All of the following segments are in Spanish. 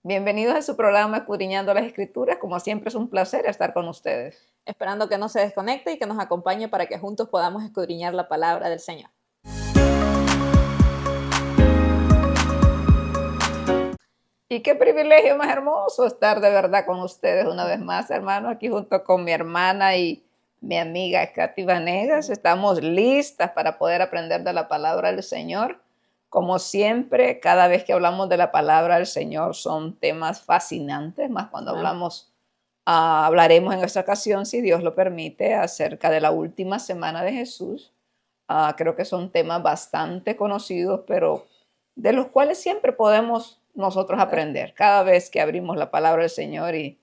Bienvenidos a su programa Escudriñando las Escrituras. Como siempre es un placer estar con ustedes. Esperando que no se desconecte y que nos acompañe para que juntos podamos escudriñar la palabra del Señor. Y qué privilegio más hermoso estar de verdad con ustedes una vez más, hermano, aquí junto con mi hermana y mi amiga Katy Vanegas. Estamos listas para poder aprender de la palabra del Señor. Como siempre, cada vez que hablamos de la palabra del Señor son temas fascinantes, más cuando Amén. hablaremos en esta ocasión, si Dios lo permite, acerca de la última semana de Jesús. Creo que son temas bastante conocidos, pero de los cuales siempre podemos nosotros aprender. Cada vez que abrimos la palabra del Señor y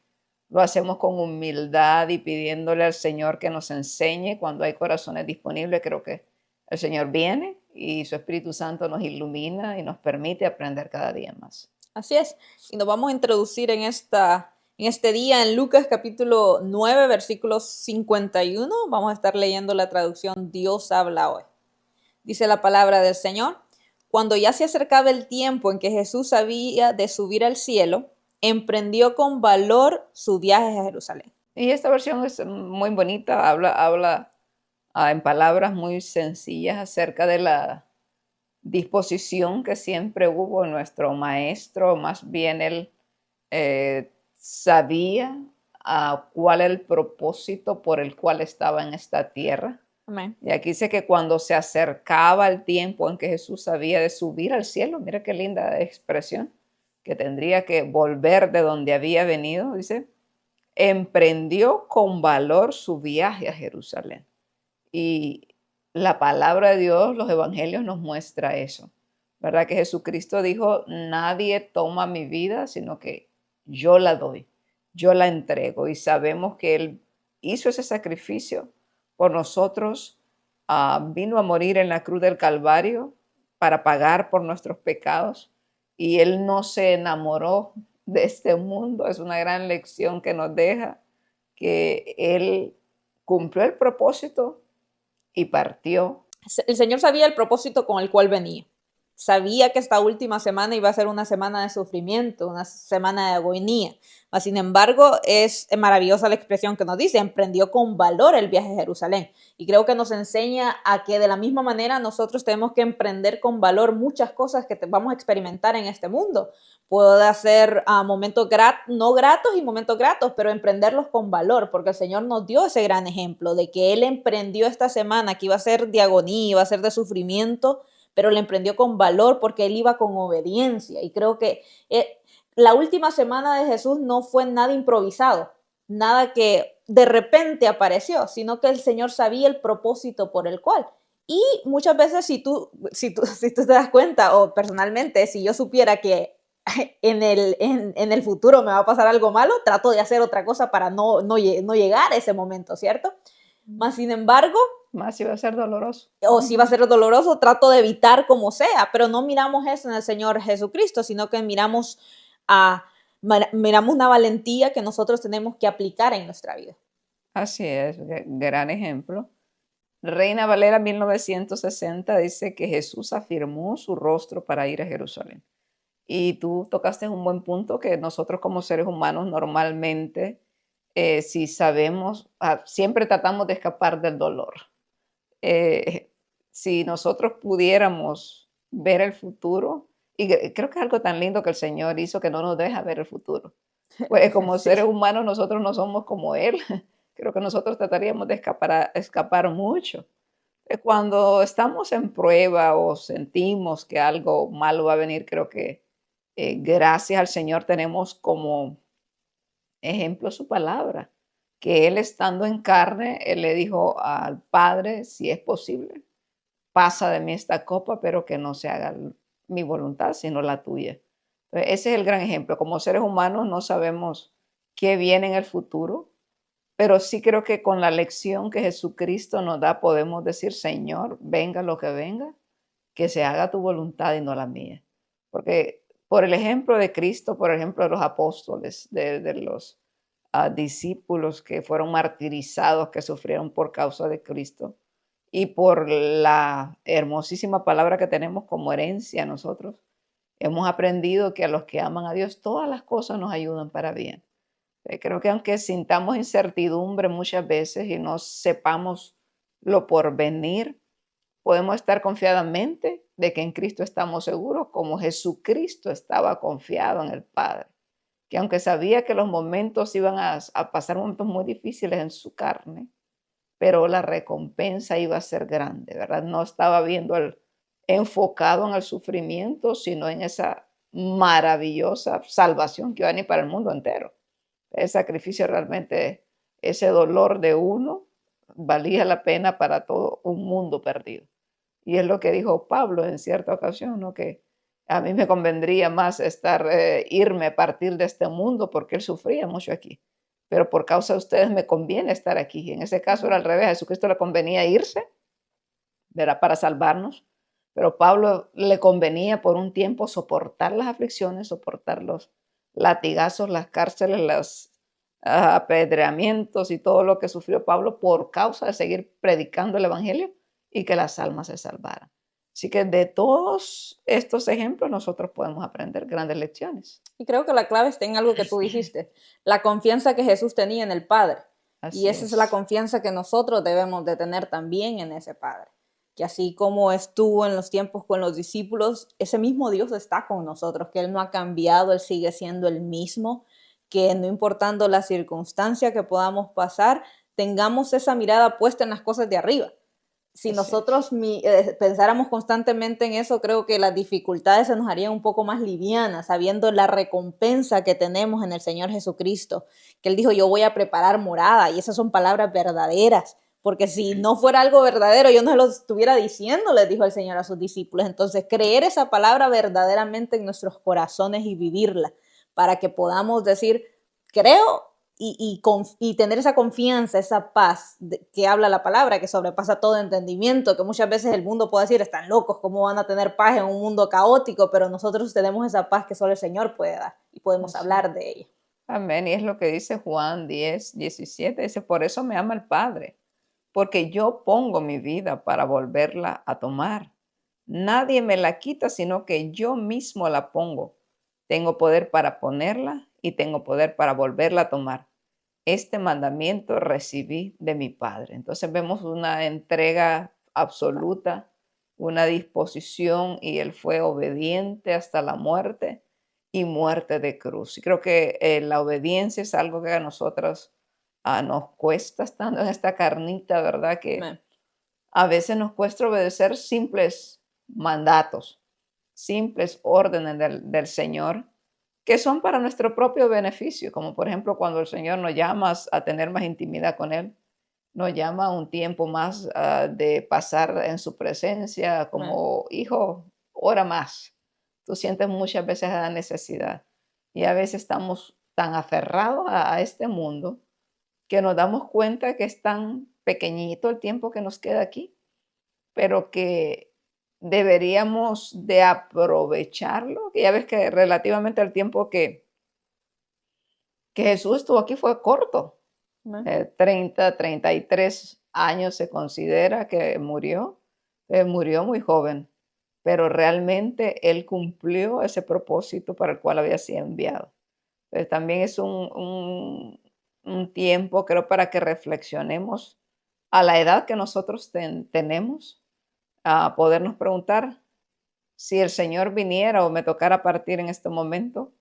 lo hacemos con humildad y pidiéndole al Señor que nos enseñe cuando hay corazones disponibles, creo que el Señor viene y su Espíritu Santo nos ilumina y nos permite aprender cada día más. Así es. Y nos vamos a introducir en este día en Lucas capítulo 9, versículo 51. Vamos a estar leyendo la traducción Dios habla hoy. Dice la palabra del Señor: Cuando ya se acercaba el tiempo en que Jesús había de subir al cielo, emprendió con valor su viaje a Jerusalén. Y esta versión es muy bonita, habla en palabras muy sencillas acerca de la disposición que siempre hubo en nuestro maestro. Más bien él sabía cuál era el propósito por el cual estaba en esta tierra. Amén. Y aquí dice que cuando se acercaba el tiempo en que Jesús había de subir al cielo, mira qué linda expresión, que tendría que volver de donde había venido, dice, emprendió con valor su viaje a Jerusalén. Y la palabra de Dios, los evangelios nos muestra eso, ¿verdad? Que Jesucristo dijo, nadie toma mi vida, sino que yo la doy, yo la entrego. Y sabemos que Él hizo ese sacrificio por nosotros, vino a morir en la cruz del Calvario para pagar por nuestros pecados. Y Él no se enamoró de este mundo. Es una gran lección que nos deja que Él cumplió el propósito y partió. El Señor sabía el propósito con el cual venía. Sabía que esta última semana iba a ser una semana de sufrimiento, una semana de agonía. Mas, sin embargo, es maravillosa la expresión que nos dice: emprendió con valor el viaje a Jerusalén. Y creo que nos enseña a que de la misma manera nosotros tenemos que emprender con valor muchas cosas que vamos a experimentar en este mundo. Puede ser momentos no gratos y momentos gratos, pero emprenderlos con valor, porque el Señor nos dio ese gran ejemplo de que Él emprendió esta semana que iba a ser de agonía, iba a ser de sufrimiento, pero le emprendió con valor porque Él iba con obediencia. Y creo que la última semana de Jesús no fue nada improvisado, nada que de repente apareció, sino que el Señor sabía el propósito por el cual. Y muchas veces si tú te das cuenta, o personalmente, si yo supiera que en el futuro me va a pasar algo malo, trato de hacer otra cosa para no llegar a ese momento, ¿cierto? Más sin embargo, Más iba a ser doloroso. o si va a ser doloroso, trato de evitar como sea, pero no miramos eso en el Señor Jesucristo, sino que miramos una valentía que nosotros tenemos que aplicar en nuestra vida. Así es, gran ejemplo. Reina Valera 1960 dice que Jesús afirmó su rostro para ir a Jerusalén. Y tú tocaste un buen punto, que nosotros como seres humanos normalmente, si sabemos, siempre tratamos de escapar del dolor. Eh, si nosotros pudiéramos ver el futuro, y creo que es algo tan lindo que el Señor hizo, que no nos deja ver el futuro. Pues como Sí. seres humanos nosotros no somos como Él. Creo que nosotros trataríamos de escapar mucho. Cuando estamos en prueba o sentimos que algo malo va a venir, creo que gracias al Señor tenemos como ejemplo su palabra, que Él estando en carne, Él le dijo al Padre, si es posible, pasa de mí esta copa, pero que no se haga mi voluntad, sino la tuya. Entonces, ese es el gran ejemplo. Como seres humanos no sabemos qué viene en el futuro, pero sí creo que con la lección que Jesucristo nos da podemos decir, Señor, venga lo que venga, que se haga tu voluntad y no la mía. Porque por el ejemplo de Cristo, por ejemplo de los apóstoles, de los discípulos que fueron martirizados, que sufrieron por causa de Cristo, y por la hermosísima palabra que tenemos como herencia nosotros, Hemos aprendido que a los que aman a Dios todas las cosas nos ayudan para bien. Creo que aunque sintamos incertidumbre muchas veces y no sepamos lo por venir, podemos estar confiadamente de que en Cristo estamos seguros, como Jesucristo estaba confiado en el Padre, que aunque sabía que los momentos iban a pasar momentos muy difíciles en su carne, pero la recompensa iba a ser grande, ¿verdad? No estaba viendo enfocado en el sufrimiento, sino en esa maravillosa salvación que iba a venir para el mundo entero. El sacrificio realmente, ese dolor de uno, valía la pena para todo un mundo perdido. Y es lo que dijo Pablo en cierta ocasión, ¿no? Que a mí me convendría más irme a partir de este mundo porque él sufría mucho aquí. Pero por causa de ustedes me conviene estar aquí. En ese caso era al revés, a Jesucristo le convenía irse, ¿verdad? Para salvarnos. Pero Pablo le convenía por un tiempo soportar las aflicciones, soportar los latigazos, las cárceles, los apedreamientos y todo lo que sufrió Pablo por causa de seguir predicando el Evangelio y que las almas se salvaran. Así que de todos estos ejemplos nosotros podemos aprender grandes lecciones. Y creo que la clave está en algo que tú dijiste, la confianza que Jesús tenía en el Padre. Y Así esa es la es. confianza que nosotros debemos de tener también en ese Padre. Que así como estuvo en los tiempos con los discípulos, ese mismo Dios está con nosotros, que Él no ha cambiado, Él sigue siendo el mismo, que no importando la circunstancia que podamos pasar, tengamos esa mirada puesta en las cosas de arriba. Si Así es. nosotros pensáramos constantemente en eso, creo que las dificultades se nos harían un poco más livianas, sabiendo la recompensa que tenemos en el Señor Jesucristo, que Él dijo, yo voy a preparar morada, y esas son palabras verdaderas, porque si no fuera algo verdadero, yo no se lo estuviera diciendo, les dijo el Señor a sus discípulos. Entonces, creer esa palabra verdaderamente en nuestros corazones y vivirla, para que podamos decir, creo y tener esa confianza, esa paz que habla la palabra, que sobrepasa todo entendimiento, que muchas veces el mundo puede decir, están locos, ¿cómo van a tener paz en un mundo caótico? Pero nosotros tenemos esa paz que solo el Señor puede dar y podemos Así es. hablar de ella. Amén. Y es lo que dice Juan 10:17. Dice, por eso me ama el Padre, porque yo pongo mi vida para volverla a tomar. Nadie me la quita, sino que yo mismo la pongo. Tengo poder para ponerla y tengo poder para volverla a tomar. Este mandamiento recibí de mi Padre. Entonces vemos una entrega absoluta, una disposición y Él fue obediente hasta la muerte y muerte de cruz. Y creo que la obediencia es algo que a nosotros nos cuesta estando en esta carnita, ¿verdad? Que Amén. a veces nos cuesta obedecer simples mandatos, simples órdenes del Señor, que son para nuestro propio beneficio, como por ejemplo cuando el Señor nos llama a tener más intimidad con Él, nos llama a un tiempo más de pasar en su presencia, Amén. como hijo, ora más. Tú sientes muchas veces la necesidad y a veces estamos tan aferrados a este mundo que nos damos cuenta que es tan pequeñito el tiempo que nos queda aquí, pero que deberíamos de aprovecharlo, que ya ves que relativamente el tiempo que Jesús estuvo aquí fue corto, Amén. 33 años se considera que murió muy joven, pero realmente él cumplió ese propósito para el cual había sido enviado. Pero también es un tiempo, creo, para que reflexionemos a la edad que nosotros tenemos, a podernos preguntar si el Señor viniera o me tocara partir en este momento,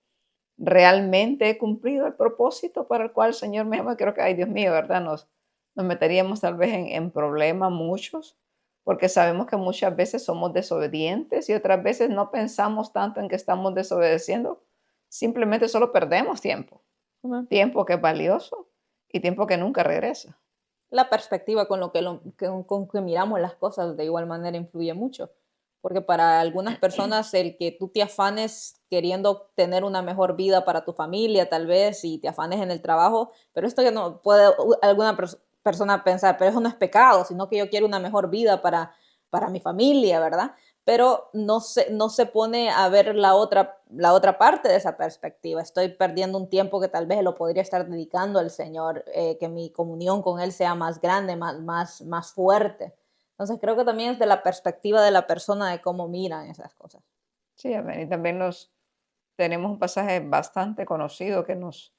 ¿realmente he cumplido el propósito para el cual el Señor me llama? Creo que, ay Dios mío, ¿verdad? Nos meteríamos tal vez en problemas muchos, porque sabemos que muchas veces somos desobedientes y otras veces no pensamos tanto en que estamos desobedeciendo, simplemente solo perdemos tiempo, Amén. tiempo que es valioso y tiempo que nunca regresa. La perspectiva con con que miramos las cosas de igual manera influye mucho. Porque para algunas personas el que tú te afanes queriendo tener una mejor vida para tu familia, tal vez, y te afanes en el trabajo, pero esto ya no puede alguna persona pensar, pero eso no es pecado, sino que yo quiero una mejor vida para mi familia, ¿verdad? Pero no se pone a ver la otra parte de esa perspectiva. Estoy perdiendo un tiempo que tal vez lo podría estar dedicando al Señor, que mi comunión con Él sea más grande, más fuerte. Entonces creo que también es de la perspectiva de la persona de cómo miran esas cosas. Sí, amén. Y también tenemos un pasaje bastante conocido que nos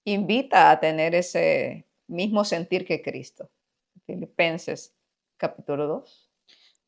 invita a tener ese mismo sentir que Cristo. Filipenses capítulo 2.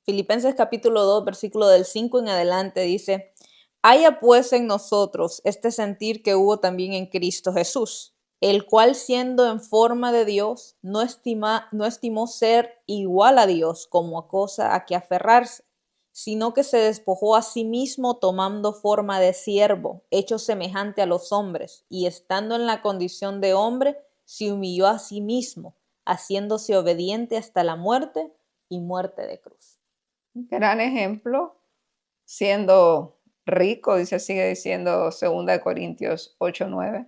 Filipenses capítulo 2, versículo del 5 en adelante dice, haya pues en nosotros este sentir que hubo también en Cristo Jesús, el cual siendo en forma de Dios, no estimó ser igual a Dios como a cosa a que aferrarse, sino que se despojó a sí mismo tomando forma de siervo, hecho semejante a los hombres, y estando en la condición de hombre, se humilló a sí mismo, haciéndose obediente hasta la muerte y muerte de cruz. Gran ejemplo, siendo rico, sigue diciendo 2 Corintios 8:9,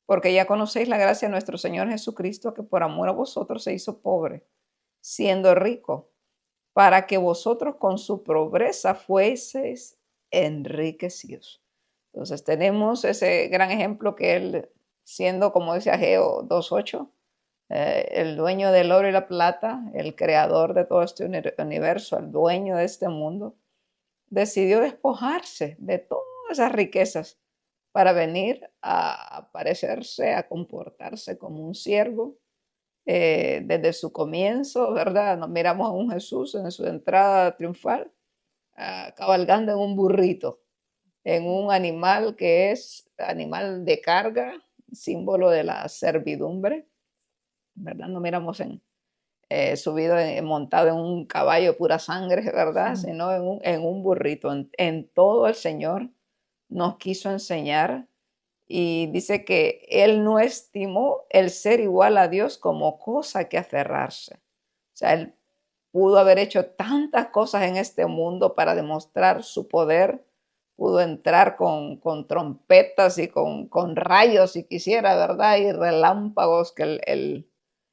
porque ya conocéis la gracia de nuestro Señor Jesucristo, que por amor a vosotros se hizo pobre, siendo rico, para que vosotros con su pobreza fueseis enriquecidos. Entonces tenemos ese gran ejemplo que él, siendo, como dice Ageo 2:8, el dueño del oro y la plata, el creador de todo este universo, el dueño de este mundo, decidió despojarse de todas esas riquezas para venir a aparecerse, a comportarse como un siervo. Desde su comienzo, ¿verdad? Nos miramos a un Jesús en su entrada triunfal, cabalgando en un burrito, en un animal que es animal de carga, símbolo de la servidumbre, ¿verdad? No miramos subido, montado en un caballo pura sangre, ¿verdad? Sino en un burrito. En todo el Señor nos quiso enseñar y dice que Él no estimó el ser igual a Dios como cosa que aferrarse. O sea, Él pudo haber hecho tantas cosas en este mundo para demostrar su poder, pudo entrar con trompetas y con rayos si quisiera, ¿verdad? Y relámpagos, que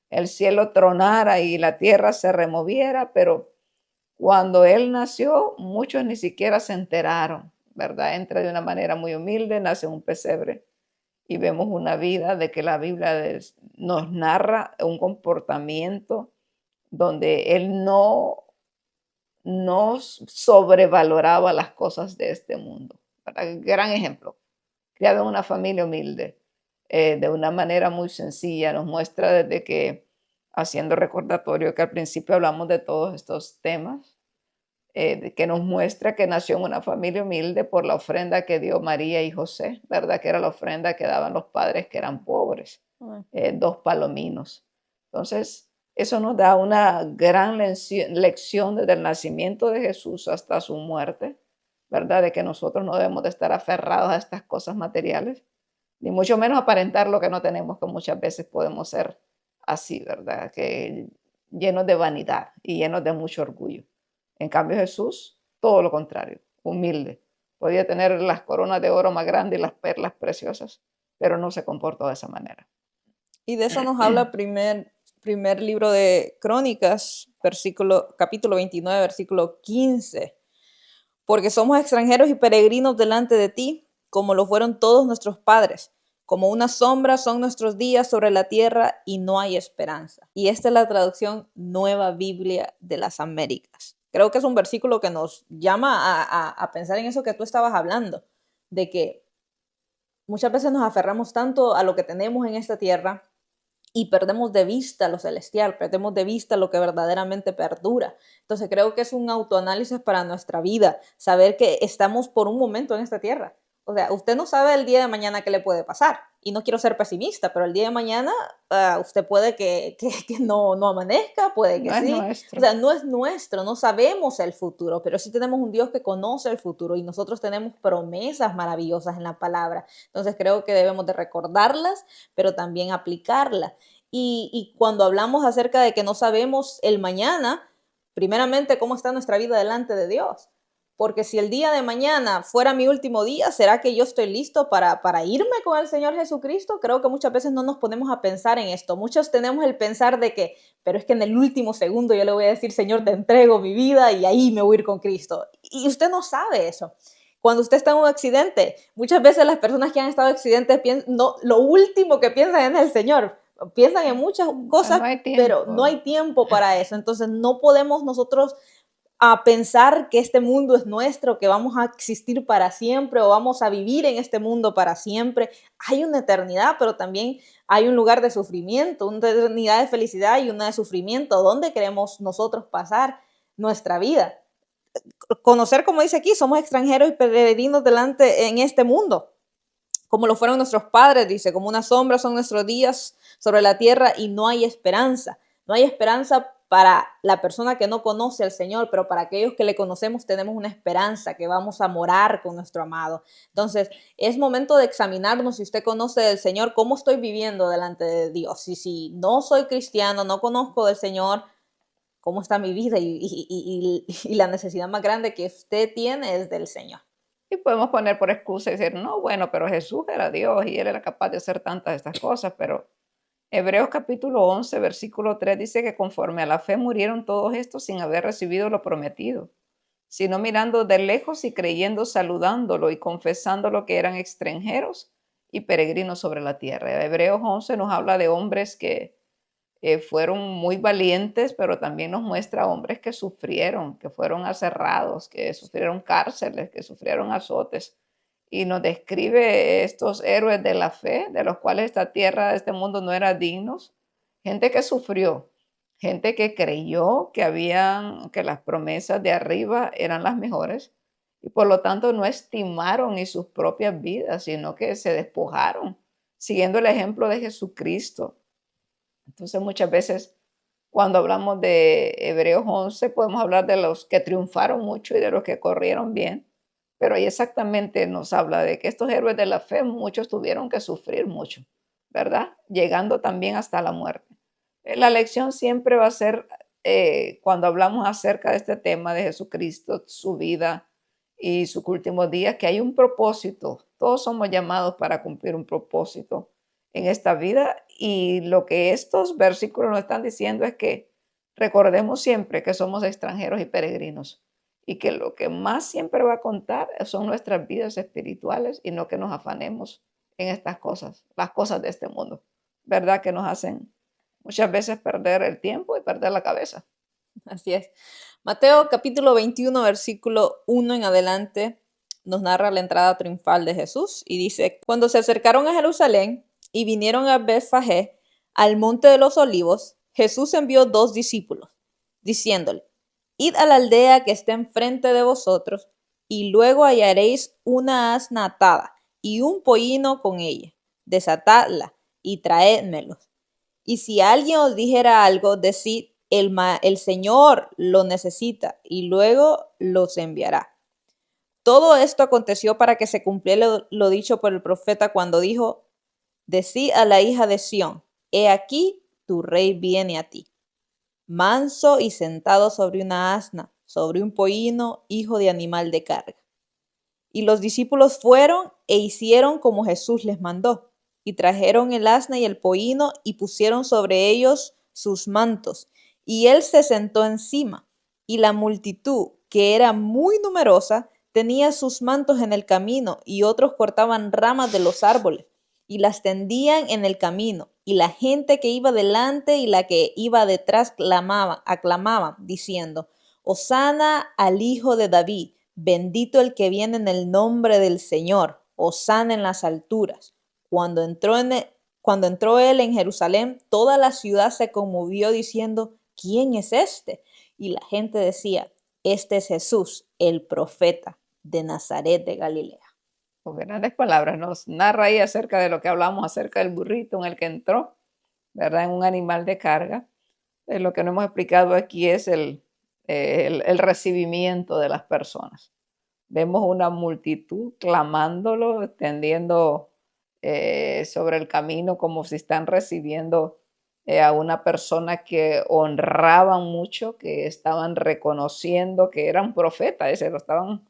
el cielo tronara y la tierra se removiera, pero cuando él nació, muchos ni siquiera se enteraron, ¿verdad? Entra de una manera muy humilde, nace en un pesebre y vemos una vida de que la Biblia nos narra un comportamiento donde él no sobrevaloraba las cosas de este mundo. ¿Verdad? Gran ejemplo, criado en una familia humilde, de una manera muy sencilla, nos muestra desde que, haciendo recordatorio que al principio hablamos de todos estos temas, que nos muestra que nació en una familia humilde por la ofrenda que dio María y José, ¿verdad? Que era la ofrenda que daban los padres que eran pobres, 2 palominos. Entonces, eso nos da una gran lección desde el nacimiento de Jesús hasta su muerte, ¿verdad? De que nosotros no debemos de estar aferrados a estas cosas materiales, ni mucho menos aparentar lo que no tenemos, que muchas veces podemos ser así, ¿verdad? Que llenos de vanidad y llenos de mucho orgullo. En cambio Jesús, todo lo contrario, humilde. Podía tener las coronas de oro más grandes y las perlas preciosas, pero no se comportó de esa manera. Y de eso nos habla primer libro de Crónicas, capítulo 29, versículo 15. Porque somos extranjeros y peregrinos delante de ti, como lo fueron todos nuestros padres. Como una sombra son nuestros días sobre la tierra y no hay esperanza. Y esta es la traducción Nueva Biblia de las Américas. Creo que es un versículo que nos llama a pensar en eso que tú estabas hablando, de que muchas veces nos aferramos tanto a lo que tenemos en esta tierra y perdemos de vista lo celestial, perdemos de vista lo que verdaderamente perdura. Entonces creo que es un autoanálisis para nuestra vida, saber que estamos por un momento en esta tierra. O sea, usted no sabe el día de mañana qué le puede pasar. Y no quiero ser pesimista, pero el día de mañana usted puede que no amanezca, puede que No es sí. O nuestro. sea, no es nuestro, no sabemos el futuro, pero sí tenemos un Dios que conoce el futuro y nosotros tenemos promesas maravillosas en la palabra. Entonces creo que debemos de recordarlas, pero también aplicarlas. Y cuando hablamos acerca de que no sabemos el mañana, primeramente, ¿cómo está nuestra vida delante de Dios? Porque si el día de mañana fuera mi último día, ¿será que yo estoy listo para irme con el Señor Jesucristo? Creo que muchas veces no nos ponemos a pensar en esto. Muchos tenemos el pensar de que, pero es que en el último segundo yo le voy a decir, Señor, te entrego mi vida y ahí me voy a ir con Cristo. Y usted no sabe eso. Cuando usted está en un accidente, muchas veces las personas que han estado en accidentes no, lo último que piensan es el Señor. Piensan en muchas cosas, No hay pero no tiempo. hay tiempo para eso. Entonces no podemos nosotros a pensar que este mundo es nuestro, que vamos a existir para siempre o vamos a vivir en este mundo para siempre. Hay una eternidad, pero también hay un lugar de sufrimiento, una eternidad de felicidad y una de sufrimiento. ¿Dónde queremos nosotros pasar nuestra vida? Conocer, como dice aquí, somos extranjeros y peregrinos delante en este mundo, como lo fueron nuestros padres, dice, como una sombra son nuestros días sobre la tierra y no hay esperanza. No hay esperanza para la persona que no conoce al Señor, pero para aquellos que le conocemos tenemos una esperanza que vamos a morar con nuestro amado. Entonces, es momento de examinarnos si usted conoce del Señor, cómo estoy viviendo delante de Dios. Y si no soy cristiano, no conozco del Señor, cómo está mi vida y la necesidad más grande que usted tiene es del Señor. Y podemos poner por excusa y decir, no, bueno, pero Jesús era Dios y Él era capaz de hacer tantas de estas cosas, pero Hebreos capítulo 11, versículo 3 dice que conforme a la fe murieron todos estos sin haber recibido lo prometido, sino mirando de lejos y creyendo, saludándolo y confesándolo que eran extranjeros y peregrinos sobre la tierra. Hebreos 11 nos habla de hombres que fueron muy valientes, pero también nos muestra hombres que sufrieron, que fueron aserrados, que sufrieron cárceles, que sufrieron azotes. Y nos describe estos héroes de la fe, de los cuales esta tierra, este mundo no era dignos. Gente que sufrió, gente que creyó que las promesas de arriba eran las mejores y por lo tanto no estimaron ni sus propias vidas, sino que se despojaron, siguiendo el ejemplo de Jesucristo. Entonces, muchas veces cuando hablamos de Hebreos 11, podemos hablar de los que triunfaron mucho y de los que corrieron bien, pero ahí exactamente nos habla de que estos héroes de la fe, muchos tuvieron que sufrir mucho, ¿verdad? Llegando también hasta la muerte. La lección siempre va a ser, cuando hablamos acerca de este tema de Jesucristo, su vida y sus últimos días, que hay un propósito. Todos somos llamados para cumplir un propósito en esta vida y lo que estos versículos nos están diciendo es que recordemos siempre que somos extranjeros y peregrinos y que lo que más siempre va a contar son nuestras vidas espirituales y no que nos afanemos en estas cosas, las cosas de este mundo, ¿verdad? Que nos hacen muchas veces perder el tiempo y perder la cabeza. Así es. Mateo capítulo 21, versículo 1 en adelante, nos narra la entrada triunfal de Jesús y dice, cuando se acercaron a Jerusalén y vinieron a Betfagé, al monte de los olivos, Jesús envió 2 discípulos, diciéndole, id a la aldea que está enfrente de vosotros, y luego hallaréis una asna atada y un pollino con ella. Desatadla y traédmelos. Y si alguien os dijera algo, decid, el Señor lo necesita y luego los enviará. Todo esto aconteció para que se cumpliera lo dicho por el profeta cuando dijo, decid a la hija de Sión, he aquí tu rey viene a ti, manso y sentado sobre una asna, sobre un pollino, hijo de animal de carga. Y los discípulos fueron e hicieron como Jesús les mandó, y trajeron el asna y el pollino y pusieron sobre ellos sus mantos, y él se sentó encima, y la multitud, que era muy numerosa, tenía sus mantos en el camino, y otros cortaban ramas de los árboles, y las tendían en el camino, y la gente que iba delante y la que iba detrás aclamaban, diciendo, Hosana al Hijo de David, bendito el que viene en el nombre del Señor, hosana en las alturas. Cuando entró él en Jerusalén, toda la ciudad se conmovió diciendo, ¿quién es este? Y la gente decía, este es Jesús, el profeta de Nazaret de Galilea. Con grandes palabras nos narra ahí acerca de lo que hablamos acerca del burrito en el que entró, ¿verdad? En un animal de carga. Lo que no hemos explicado aquí es el recibimiento de las personas. Vemos una multitud clamándolo, extendiendo sobre el camino como si están recibiendo a una persona que honraban mucho, que estaban reconociendo que era un profeta, ese lo estaban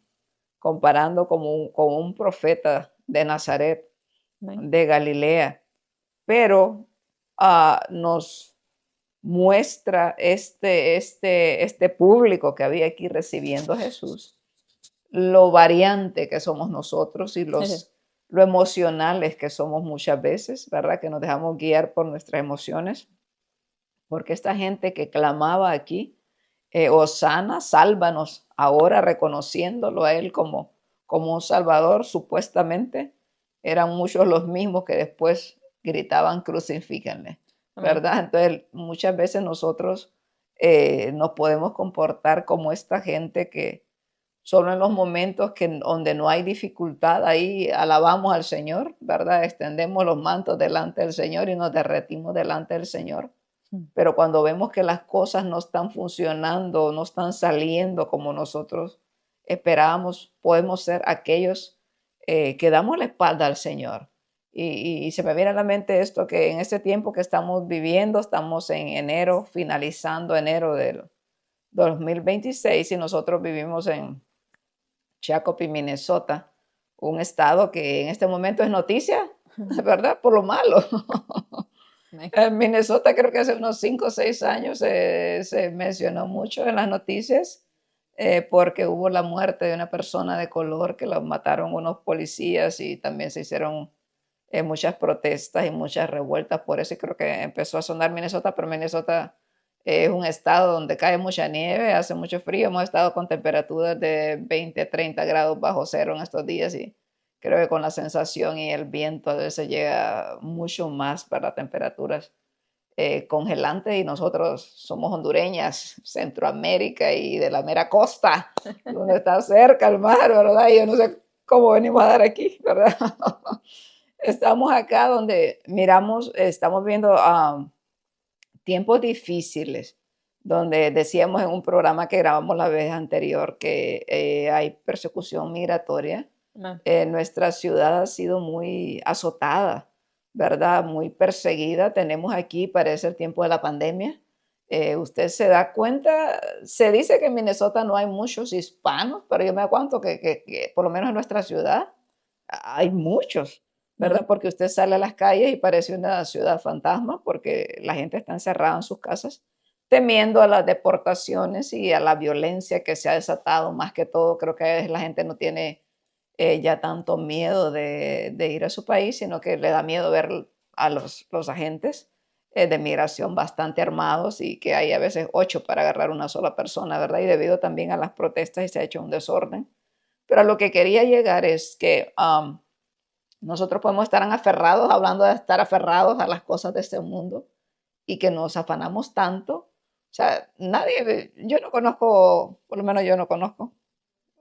comparando como un profeta de Nazaret, de Galilea. Pero nos muestra este público que había aquí recibiendo a Jesús, lo variante que somos nosotros y lo emocionales que somos muchas veces, ¿verdad? Que nos dejamos guiar por nuestras emociones, porque esta gente que clamaba aquí Hosana, sálvanos, ahora reconociéndolo a Él como un Salvador, supuestamente eran muchos los mismos que después gritaban crucifíquenle, Amén. ¿verdad? Entonces, muchas veces nosotros nos podemos comportar como esta gente que solo en los momentos donde no hay dificultad, ahí alabamos al Señor, ¿verdad? Extendemos los mantos delante del Señor y nos derretimos delante del Señor. Pero cuando vemos que las cosas no están funcionando, no están saliendo como nosotros esperábamos, podemos ser aquellos que damos la espalda al Señor. Y se me viene a la mente esto, que en este tiempo que estamos viviendo, estamos en enero, finalizando enero del 2026 y nosotros vivimos en Shakopee, Minnesota, un estado que en este momento es noticia, ¿verdad? Por lo malo. Amén. En Minnesota creo que hace unos 5 o 6 años se mencionó mucho en las noticias porque hubo la muerte de una persona de color que lo mataron unos policías y también se hicieron muchas protestas y muchas revueltas por eso y creo que empezó a sonar Minnesota, pero Minnesota es un estado donde cae mucha nieve, hace mucho frío, hemos estado con temperaturas de 20, 30 grados bajo cero en estos días y creo que con la sensación y el viento a veces llega mucho más para temperaturas congelantes y nosotros somos hondureñas, Centroamérica y de la mera costa, donde está cerca el mar, ¿verdad? Y yo no sé cómo venimos a dar aquí, ¿verdad? Estamos acá donde miramos, estamos viendo tiempos difíciles, donde decíamos en un programa que grabamos la vez anterior que hay persecución migratoria. Amén. Nuestra ciudad ha sido muy azotada, ¿verdad? Muy perseguida. Tenemos aquí, parece el tiempo de la pandemia. Usted se da cuenta, se dice que en Minnesota no hay muchos hispanos, pero yo me da cuenta que por lo menos en nuestra ciudad hay muchos, ¿verdad? Amén. Porque usted sale a las calles y parece una ciudad fantasma porque la gente está encerrada en sus casas temiendo a las deportaciones y a la violencia que se ha desatado. Más que todo, creo que la gente no tiene ya tanto miedo de ir a su país, sino que le da miedo ver a los agentes de migración bastante armados y que hay a veces 8 para agarrar una sola persona, ¿verdad? Y debido también a las protestas y se ha hecho un desorden. Pero a lo que quería llegar es que nosotros podemos estar aferrados, hablando de estar aferrados a las cosas de este mundo y que nos afanamos tanto. O sea, nadie, yo no conozco, por lo menos yo no conozco,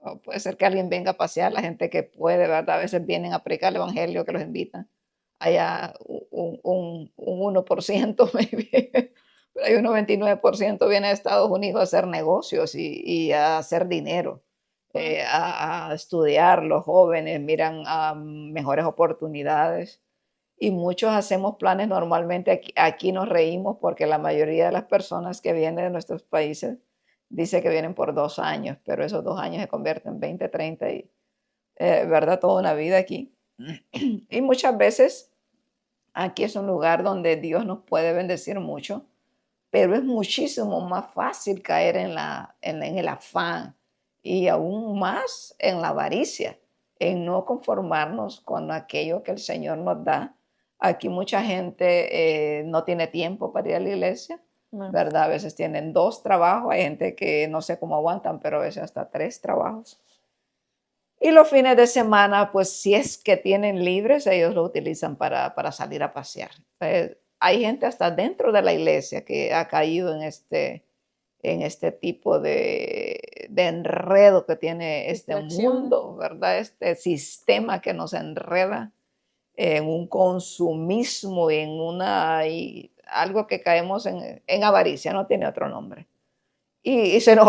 o puede ser que alguien venga a pasear, la gente que puede, ¿verdad? A veces vienen a predicar el evangelio, que los invitan. Allá un 1%, maybe, pero hay un 99% viene de Estados Unidos a hacer negocios y a hacer dinero, Amén. a estudiar. Los jóvenes miran a mejores oportunidades y muchos hacemos planes normalmente. Aquí nos reímos porque la mayoría de las personas que vienen de nuestros países dice que vienen por 2 años, pero esos 2 años se convierten en 20, 30 y, ¿verdad? Toda una vida aquí. Y muchas veces aquí es un lugar donde Dios nos puede bendecir mucho, pero es muchísimo más fácil caer en el afán y aún más en la avaricia, en no conformarnos con aquello que el Señor nos da. Aquí mucha gente no tiene tiempo para ir a la iglesia, Amén. ¿verdad? A veces tienen 2 trabajos, hay gente que no sé cómo aguantan, pero a veces hasta 3 trabajos. Y los fines de semana, pues si es que tienen libres, ellos lo utilizan para salir a pasear. Hay gente hasta dentro de la iglesia que ha caído en este tipo de enredo que tiene este Distracciones. mundo, ¿verdad? Este sistema que nos enreda en un consumismo y y algo que caemos en avaricia, no tiene otro nombre. Y se Amén.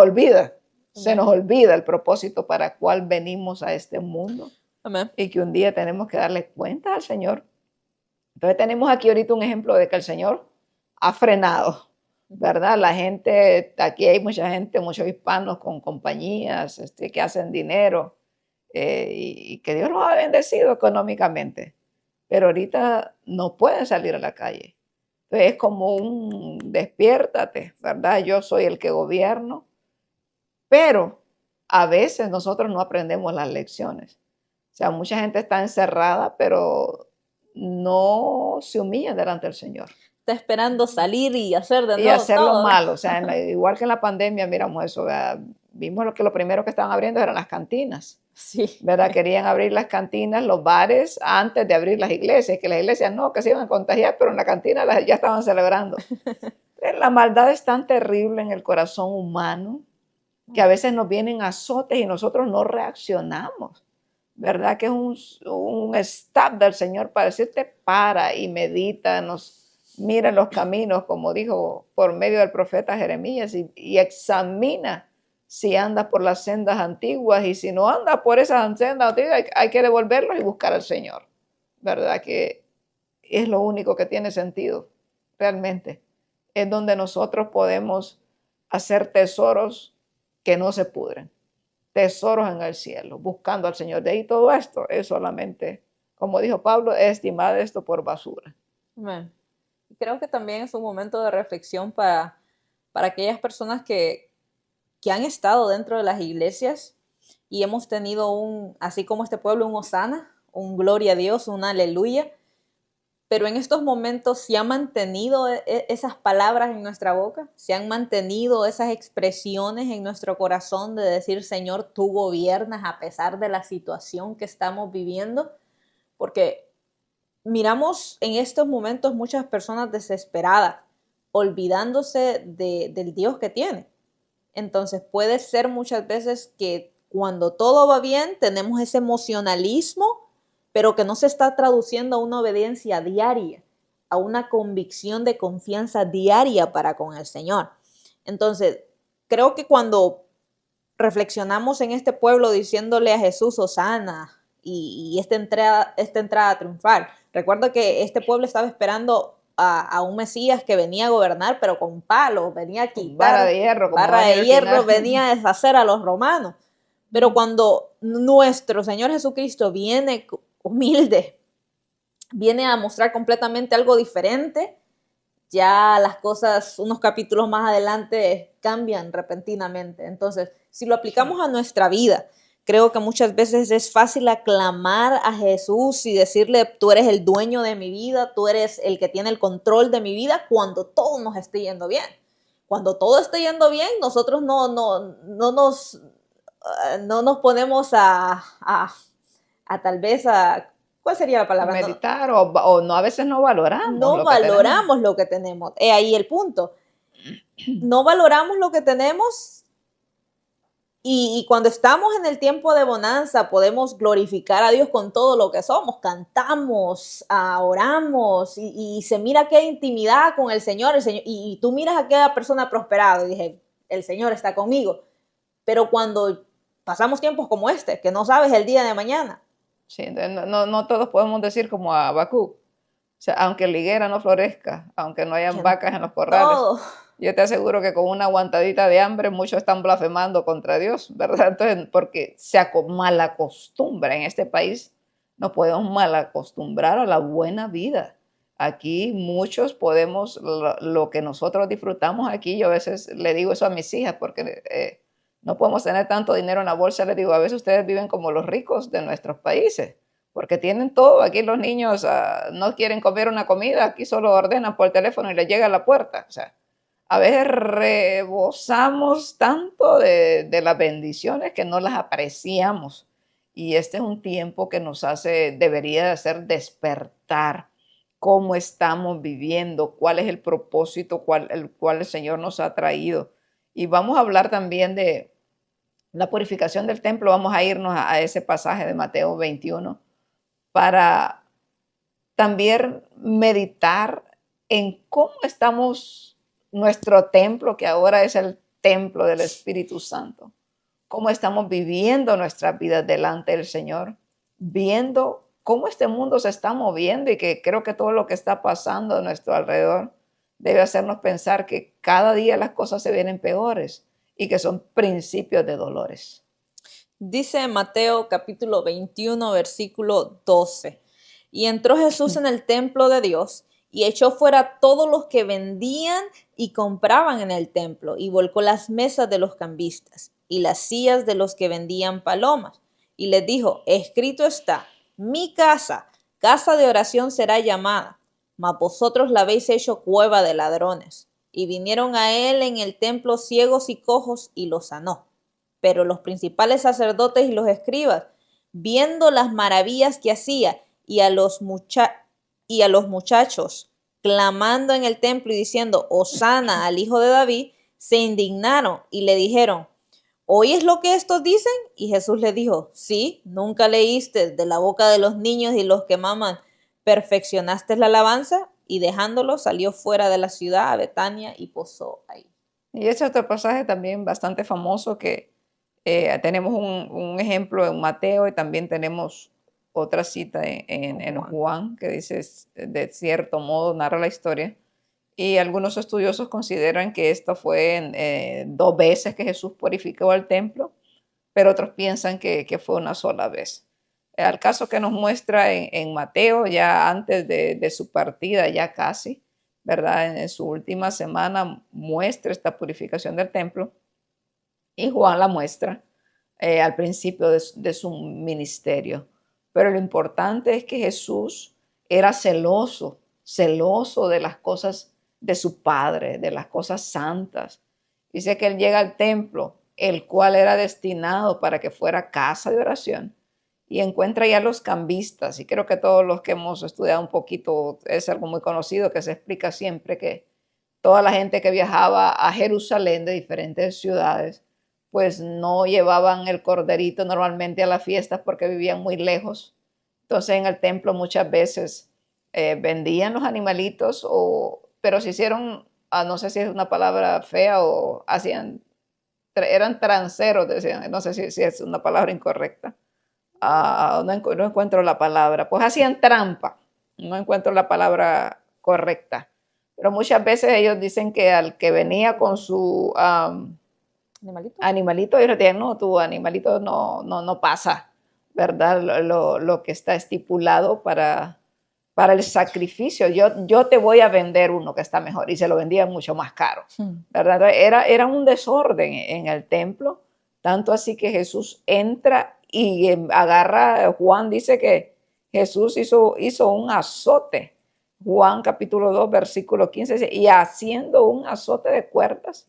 nos olvida el propósito para cual venimos a este mundo Amén. y que un día tenemos que darle cuenta al Señor. Entonces tenemos aquí ahorita un ejemplo de que el Señor ha frenado, ¿verdad? La gente, aquí hay mucha gente, muchos hispanos con compañías que hacen dinero y que Dios los ha bendecido económicamente, pero ahorita no pueden salir a la calle. Entonces es como un despiértate, ¿verdad? Yo soy el que gobierno, pero a veces nosotros no aprendemos las lecciones. O sea, mucha gente está encerrada, pero no se humilla delante del Señor. Está esperando salir y hacer de y nuevo hacer lo todo. malo. O sea, igual que en la pandemia miramos eso, ¿verdad? Vimos lo primero que estaban abriendo eran las cantinas, Sí. ¿verdad? Querían abrir las cantinas, los bares, antes de abrir las iglesias, que las iglesias no, que se iban a contagiar, pero en la cantina ya estaban celebrando. La maldad es tan terrible en el corazón humano que a veces nos vienen azotes y nosotros no reaccionamos. ¿Verdad? Que es un stop del Señor para decirte para y medita, mira los caminos, como dijo por medio del profeta Jeremías, y examina si andas por las sendas antiguas, y si no andas por esas sendas antiguas, hay que devolverlos y buscar al Señor. ¿Verdad? Que es lo único que tiene sentido, realmente. Es donde nosotros podemos hacer tesoros que no se pudren, tesoros en el cielo, buscando al Señor. De ahí todo esto es solamente, como dijo Pablo, estimad esto por basura. Bueno, creo que también es un momento de reflexión para aquellas personas que han estado dentro de las iglesias y hemos tenido así como este pueblo, un hosana, un gloria a Dios, un aleluya, pero en estos momentos se han mantenido esas palabras en nuestra boca, se han mantenido esas expresiones en nuestro corazón de decir, Señor, tú gobiernas a pesar de la situación que estamos viviendo, porque miramos en estos momentos muchas personas desesperadas, olvidándose del Dios que tiene. Entonces puede ser muchas veces que cuando todo va bien tenemos ese emocionalismo, pero que no se está traduciendo a una obediencia diaria, a una convicción de confianza diaria para con el Señor. Entonces, creo que cuando reflexionamos en este pueblo diciéndole a Jesús, Hosana, y esta entrada triunfal, recuerdo que este pueblo estaba esperando a un Mesías que venía a gobernar, pero con palos, venía a Vara quitar, de hierro, como barra va en de el hierro, final. venía a deshacer a los romanos. Pero cuando nuestro Señor Jesucristo viene humilde, viene a mostrar completamente algo diferente, ya las cosas unos capítulos más adelante cambian repentinamente. Entonces, si lo aplicamos a nuestra vida, creo que muchas veces es fácil aclamar a Jesús y decirle, tú eres el dueño de mi vida, tú eres el que tiene el control de mi vida cuando todo nos esté yendo bien. Cuando todo esté yendo bien, nosotros no nos ponemos a tal vez a, ¿cuál sería la A palabra? No, meditar o no, a veces no valoramos no lo que tenemos. valoramos lo que tenemos. Es ahí el punto. No valoramos lo que tenemos y cuando estamos en el tiempo de bonanza podemos glorificar a Dios con todo lo que somos. Cantamos, oramos y se mira qué intimidad con el Señor y tú miras a aquella persona prosperada y dije, el Señor está conmigo. Pero cuando pasamos tiempos como este, que no sabes el día de mañana. Sí, no todos podemos decir como a Habacuc. O sea, aunque la higuera no florezca, aunque no hayan vacas en los corrales, Todo. yo te aseguro que con una aguantadita de hambre muchos están blasfemando contra Dios, ¿verdad? Entonces, porque se malacostumbra en este país, nos podemos malacostumbrar a la buena vida. Aquí muchos podemos, lo que nosotros disfrutamos aquí, yo a veces le digo eso a mis hijas, porque no podemos tener tanto dinero en la bolsa, les digo, a veces ustedes viven como los ricos de nuestros países porque tienen todo. Aquí los niños no quieren comer una comida, aquí solo ordenan por el teléfono y les llega a la puerta. O sea, a veces rebosamos tanto de las bendiciones que no las apreciamos. Y este es un tiempo que nos debería de hacer despertar cómo estamos viviendo, cuál es el propósito, el cual el Señor nos ha traído. Y vamos a hablar también de la purificación del templo. Vamos a irnos a ese pasaje de Mateo 21 para también meditar en cómo estamos, nuestro templo, que ahora es el templo del Espíritu Santo, cómo estamos viviendo nuestras vidas delante del Señor, viendo cómo este mundo se está moviendo y que creo que todo lo que está pasando a nuestro alrededor debe hacernos pensar que cada día las cosas se vienen peores y que son principios de dolores. Dice Mateo capítulo 21, versículo 12. Y entró Jesús en el templo de Dios y echó fuera todos los que vendían y compraban en el templo y volcó las mesas de los cambistas y las sillas de los que vendían palomas. Y les dijo, escrito está, mi casa, casa de oración será llamada, mas vosotros la habéis hecho cueva de ladrones. Y vinieron a él en el templo ciegos y cojos, y los sanó. Pero los principales sacerdotes y los escribas, viendo las maravillas que hacía, y a los muchachos clamando en el templo y diciendo, Hosana al hijo de David, se indignaron y le dijeron, ¿oyes lo que estos dicen? Y Jesús les dijo, sí, nunca leíste de la boca de los niños y los que maman, perfeccionaste la alabanza, y dejándolo salió fuera de la ciudad a Betania y posó ahí. Y ese otro pasaje también bastante famoso que tenemos un ejemplo en Mateo y también tenemos otra cita en Juan que dice, de cierto modo, narra la historia. Y algunos estudiosos consideran que esto fue 2 veces que Jesús purificó el templo, pero otros piensan que fue una sola vez. Al caso que nos muestra en Mateo, ya antes de su partida, ya casi, ¿verdad? En su última semana muestra esta purificación del templo y Juan la muestra al principio de su ministerio. Pero lo importante es que Jesús era celoso, celoso de las cosas de su Padre, de las cosas santas. Dice que él llega al templo, el cual era destinado para que fuera casa de oración, y encuentra ya los cambistas, y creo que todos los que hemos estudiado un poquito es algo muy conocido que se explica siempre que toda la gente que viajaba a Jerusalén de diferentes ciudades, pues no llevaban el corderito normalmente a las fiestas porque vivían muy lejos. Entonces en el templo muchas veces vendían los animalitos, pero se hicieron, no sé si es una palabra fea o eran transeros, decían, no sé si es una palabra incorrecta. No encuentro la palabra, pues hacían trampa, no encuentro la palabra correcta, pero muchas veces ellos dicen que al que venía con su animalito, ellos decían, no, tu animalito no pasa, ¿verdad? Lo que está estipulado para el sacrificio. Yo te voy a vender uno que está mejor, y se lo vendían mucho más caro, ¿verdad? Era un desorden en el templo, tanto así que Jesús entra y agarra, Juan dice que Jesús hizo un azote. Juan capítulo 2, versículo 15, dice, y haciendo un azote de cuerdas,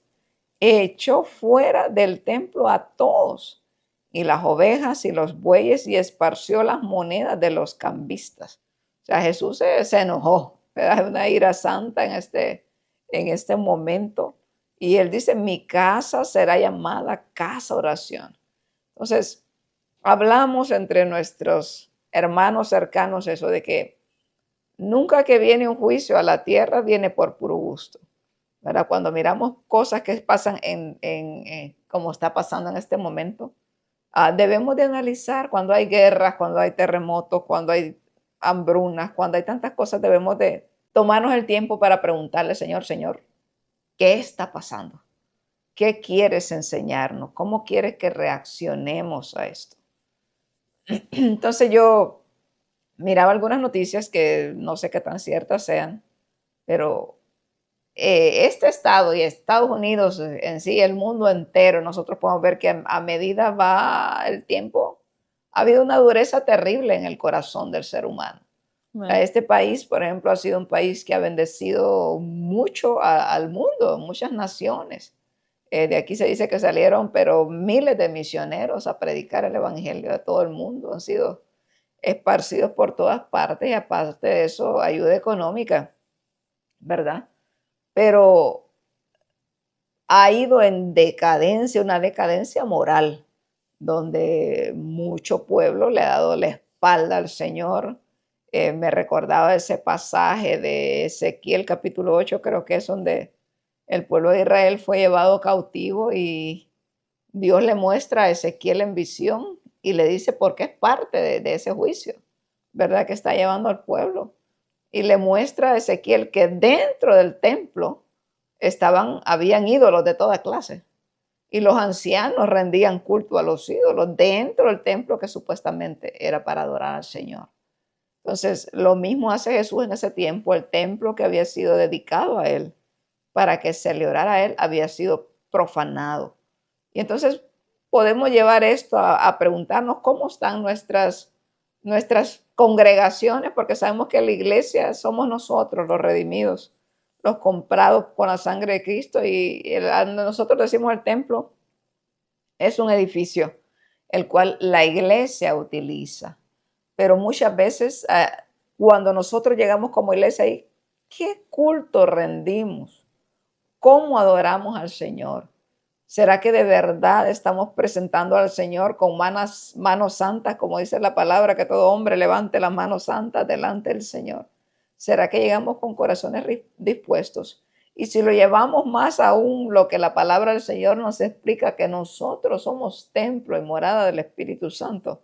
echó fuera del templo a todos, y las ovejas y los bueyes, y esparció las monedas de los cambistas. O sea, Jesús se enojó, ¿verdad? Una ira santa en este momento. Y él dice, mi casa será llamada casa oración. Entonces, hablamos entre nuestros hermanos cercanos eso de que nunca que viene un juicio a la tierra viene por puro gusto, ¿verdad? Cuando miramos cosas que pasan como está pasando en este momento, debemos de analizar cuando hay guerras, cuando hay terremotos, cuando hay hambrunas, cuando hay tantas cosas, debemos de tomarnos el tiempo para preguntarle, Señor, ¿qué está pasando? ¿Qué quieres enseñarnos? ¿Cómo quieres que reaccionemos a esto? Entonces yo miraba algunas noticias que no sé qué tan ciertas sean, pero este estado y Estados Unidos en sí, el mundo entero, nosotros podemos ver que a medida va el tiempo, ha habido una dureza terrible en el corazón del ser humano. Bueno. Este país, por ejemplo, ha sido un país que ha bendecido mucho al mundo, muchas naciones. De aquí se dice que salieron, pero miles de misioneros a predicar el evangelio a todo el mundo. Han sido esparcidos por todas partes y aparte de eso, ayuda económica, ¿verdad? Pero ha ido en decadencia, una decadencia moral, donde mucho pueblo le ha dado la espalda al Señor. Me recordaba ese pasaje de Ezequiel capítulo 8, creo que es donde el pueblo de Israel fue llevado cautivo y Dios le muestra a Ezequiel en visión y le dice por qué es parte de ese juicio, ¿verdad? Que está llevando al pueblo. Y le muestra a Ezequiel que dentro del templo habían ídolos de toda clase. Y los ancianos rendían culto a los ídolos dentro del templo que supuestamente era para adorar al Señor. Entonces, lo mismo hace Jesús en ese tiempo. El templo que había sido dedicado a él para que se le orara a él había sido profanado. Y entonces podemos llevar esto a preguntarnos cómo están nuestras congregaciones, porque sabemos que la iglesia somos nosotros, los redimidos, los comprados por la sangre de Cristo, y nosotros decimos el templo es un edificio el cual la iglesia utiliza, pero muchas veces cuando nosotros llegamos como iglesia, ¿qué culto rendimos? ¿Cómo adoramos al Señor? ¿Será que de verdad estamos presentando al Señor con manos santas, como dice la palabra, que todo hombre levante las manos santas delante del Señor? ¿Será que llegamos con corazones dispuestos? Y si lo llevamos más aún, lo que la palabra del Señor nos explica, que nosotros somos templo y morada del Espíritu Santo.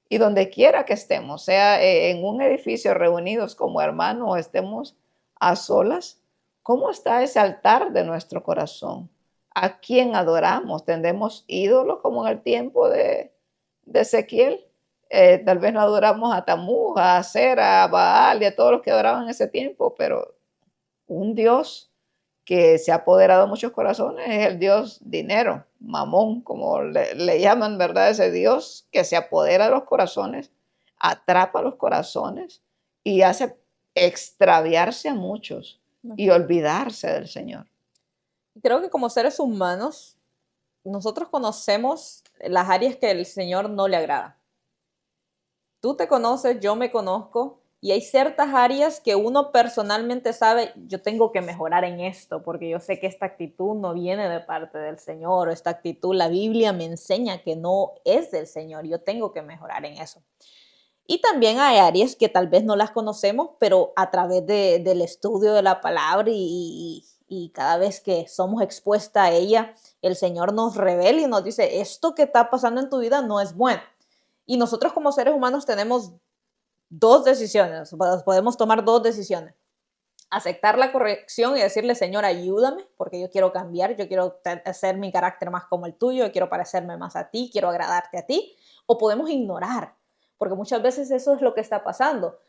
Y donde quiera que estemos, sea en un edificio reunidos como hermanos o estemos a solas, ¿cómo está ese altar de nuestro corazón? ¿A quién adoramos? ¿Tendemos ídolos como en el tiempo de Ezequiel? Tal vez no adoramos a Tamuz, a Acera, a Baal y a todos los que adoraban en ese tiempo, pero un Dios que se ha apoderado de muchos corazones es el Dios dinero, mamón, como le llaman, ¿verdad? Ese Dios que se apodera de los corazones, atrapa los corazones y hace extraviarse a muchos y olvidarse del Señor. Creo que como seres humanos, nosotros conocemos las áreas que el Señor no le agrada. Tú te conoces, yo me conozco, y hay ciertas áreas que uno personalmente sabe, yo tengo que mejorar en esto, porque yo sé que esta actitud no viene de parte del Señor, o esta actitud, la Biblia me enseña que no es del Señor, yo tengo que mejorar en eso. Y también hay áreas que tal vez no las conocemos, pero a través del estudio de la palabra y cada vez que somos expuestas a ella, el Señor nos revela y nos dice, esto que está pasando en tu vida no es bueno. Y nosotros como seres humanos tenemos dos decisiones, podemos tomar dos decisiones. Aceptar la corrección y decirle, Señor, ayúdame, porque yo quiero cambiar, yo quiero hacer mi carácter más como el tuyo, yo quiero parecerme más a ti, quiero agradarte a ti. O podemos ignorar, porque muchas veces eso es lo que está pasando.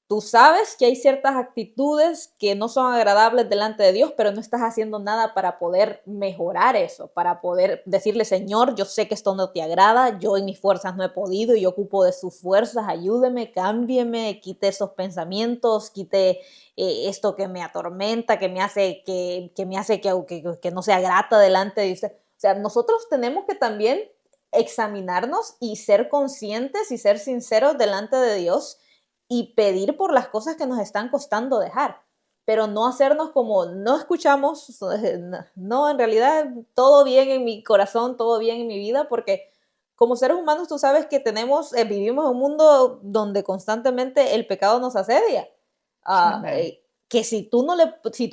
Tú sabes que hay ciertas actitudes que no son agradables delante de Dios, pero no estás haciendo nada para poder mejorar eso, para poder decirle, Señor, yo sé que esto no te agrada, yo en mis fuerzas no he podido, yo ocupo de sus fuerzas, ayúdeme, cámbieme, quite esos pensamientos, quite esto que me atormenta, que me hace que no sea grata delante de usted. O sea, nosotros tenemos que también examinarnos y ser conscientes y ser sinceros delante de Dios y pedir por las cosas que nos están costando dejar, pero no hacernos como no escuchamos, no, en realidad todo bien en mi corazón, todo bien en mi vida, porque como seres humanos tú sabes que vivimos en un mundo donde constantemente el pecado nos asedia. Que si tú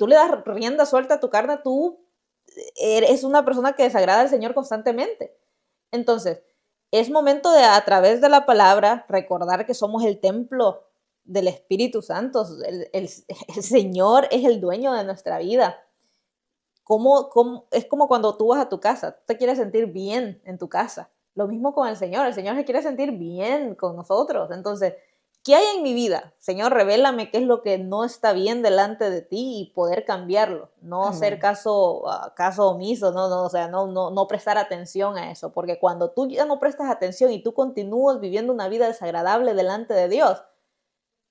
le das rienda suelta a tu carne, tú eres una persona que desagrada al Señor constantemente. Entonces, es momento de, a través de la palabra, recordar que somos el templo del Espíritu Santo. El Señor es el dueño de nuestra vida. Es como cuando tú vas a tu casa, tú te quieres sentir bien en tu casa. Lo mismo con el Señor se quiere sentir bien con nosotros. Entonces, ¿qué hay en mi vida? Señor, revélame qué es lo que no está bien delante de ti y poder cambiarlo. No hacer caso omiso, o sea, no prestar atención a eso. Porque cuando tú ya no prestas atención y tú continúas viviendo una vida desagradable delante de Dios,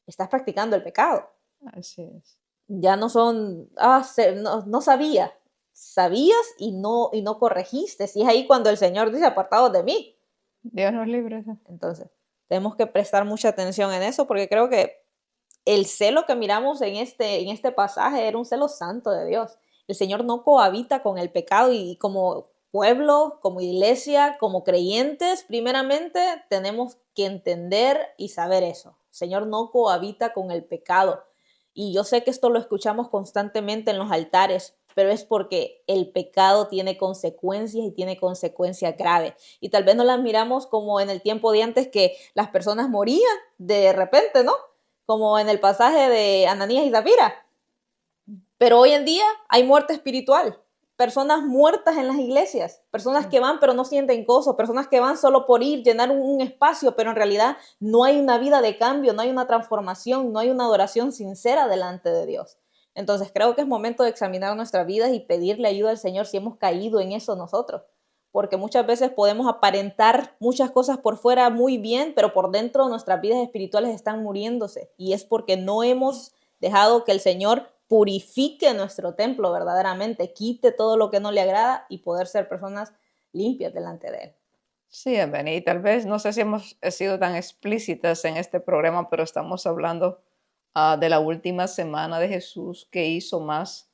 estás practicando el pecado. Así es. Ya no son, no sabía. Sabías y no corregiste. Y es ahí cuando el Señor dice, apartados de mí. Dios nos libre. Entonces, tenemos que prestar mucha atención en eso porque creo que el celo que miramos en este pasaje era un celo santo de Dios. El Señor no cohabita con el pecado y como pueblo, como iglesia, como creyentes, primeramente tenemos que entender y saber eso. El Señor no cohabita con el pecado. Y yo sé que esto lo escuchamos constantemente en los altares, pero es porque el pecado tiene consecuencias y tiene consecuencias graves. Y tal vez no las miramos como en el tiempo de antes que las personas morían de repente, ¿no? Como en el pasaje de Ananías y Zafira. Pero hoy en día hay muerte espiritual. Personas muertas en las iglesias, personas que van pero no sienten gozo, personas que van solo por ir, llenar un espacio, pero en realidad no hay una vida de cambio, no hay una transformación, no hay una adoración sincera delante de Dios. Entonces creo que es momento de examinar nuestras vidas y pedirle ayuda al Señor si hemos caído en eso nosotros. porque muchas veces podemos aparentar muchas cosas por fuera muy bien, pero por dentro nuestras vidas espirituales están muriéndose, y es porque no hemos dejado que el Señor purifique nuestro templo verdaderamente, quite todo lo que no le agrada y poder ser personas limpias delante de Él. Sí, amén. Y tal vez, no sé si hemos sido tan explícitas en este programa, pero estamos hablando de la última semana de Jesús, que hizo más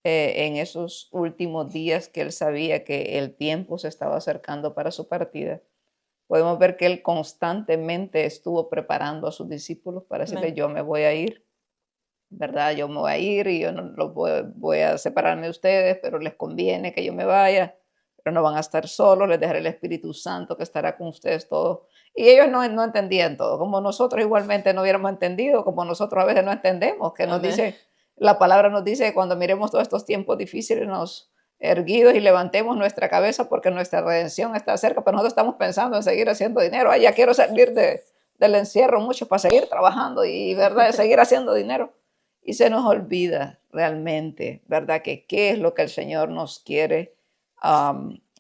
en esos últimos días que él sabía que el tiempo se estaba acercando para su partida. Podemos ver que él constantemente estuvo preparando a sus discípulos para decirle, Amén. yo me voy a ir, ¿verdad? Yo me voy a ir y yo no los voy a separarme de ustedes, pero les conviene que yo me vaya, pero no van a estar solos, les dejaré el Espíritu Santo que estará con ustedes todos. Y ellos no entendían todo, como nosotros igualmente no hubiéramos entendido, como nosotros a veces no entendemos, que nos Amén. dice, la palabra nos dice que cuando miremos todos estos tiempos difíciles nos erguidos y levantemos nuestra cabeza porque nuestra redención está cerca, pero nosotros estamos pensando en seguir haciendo dinero. Ay, ya quiero salir del encierro mucho para seguir trabajando y, ¿verdad?, seguir haciendo dinero. Y se nos olvida realmente, ¿verdad?, que qué es lo que el Señor nos quiere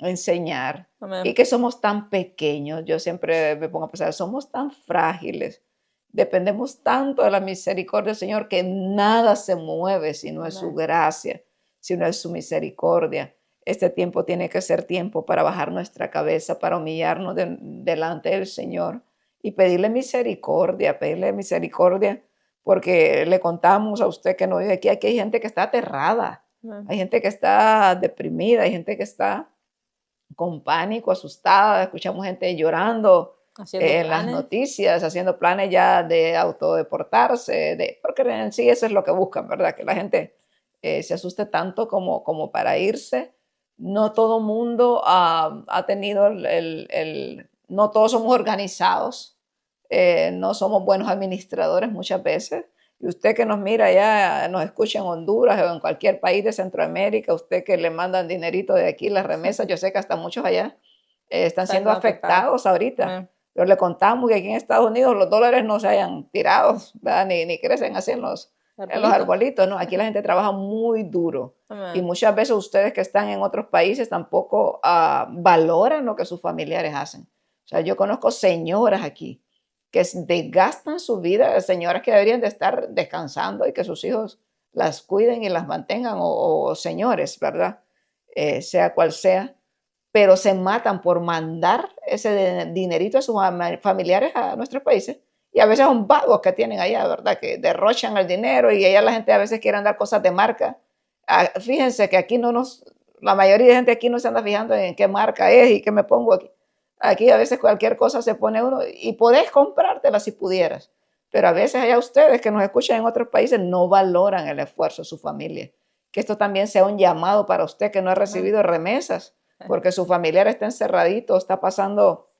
enseñar y Amén. que somos tan pequeños. Yo siempre me pongo a pensar, somos tan frágiles, dependemos tanto de la misericordia del Señor que nada se mueve si no es su Amén. gracia, si no es su misericordia. Este tiempo tiene que ser tiempo para bajar nuestra cabeza, para humillarnos delante del Señor y pedirle misericordia porque le contamos a usted que no vive aquí, hay gente que está aterrada, Amén. hay gente que está deprimida, hay gente que está con pánico, asustada, escuchamos gente llorando Haciendo en las planes. noticias, haciendo planes ya de autodeportarse, porque en sí eso es lo que buscan, ¿verdad? Que la gente se asuste tanto como para irse. No todo mundo ha tenido no todos somos organizados, no somos buenos administradores muchas veces. Y usted que nos mira ya, nos escucha en Honduras o en cualquier país de Centroamérica, usted que le mandan dinerito de aquí, las remesas, yo sé que hasta muchos allá están Están siendo afectados. afectados ahorita. Amén. Pero le contamos que aquí en Estados Unidos los dólares no se hayan tirado, ¿verdad? Ni crecen así en los Arbolitos. arbolitos, ¿no? Aquí la gente trabaja muy duro. Y Amén. muchas veces ustedes que están en otros países tampoco valoran lo que sus familiares hacen. O sea, yo conozco señoras aquí que desgastan su vida, señoras que deberían de estar descansando y que sus hijos las cuiden y las mantengan, o señores, ¿verdad? Sea cual sea, pero se matan por mandar ese dinerito a sus familiares a nuestros países. Y a veces son vagos que tienen allá, ¿verdad? Que derrochan el dinero y allá la gente a veces quiere andar cosas de marca. Fíjense que aquí la mayoría de gente aquí no se anda fijando en qué marca es y qué me pongo aquí. Aquí a veces cualquier cosa se pone uno y podés comprártela si pudieras. Pero a veces allá ustedes que nos escuchan en otros países no valoran el esfuerzo de su familia. Que esto también sea un llamado para usted que no ha Amén. recibido remesas porque su familiar está encerradito, está pasando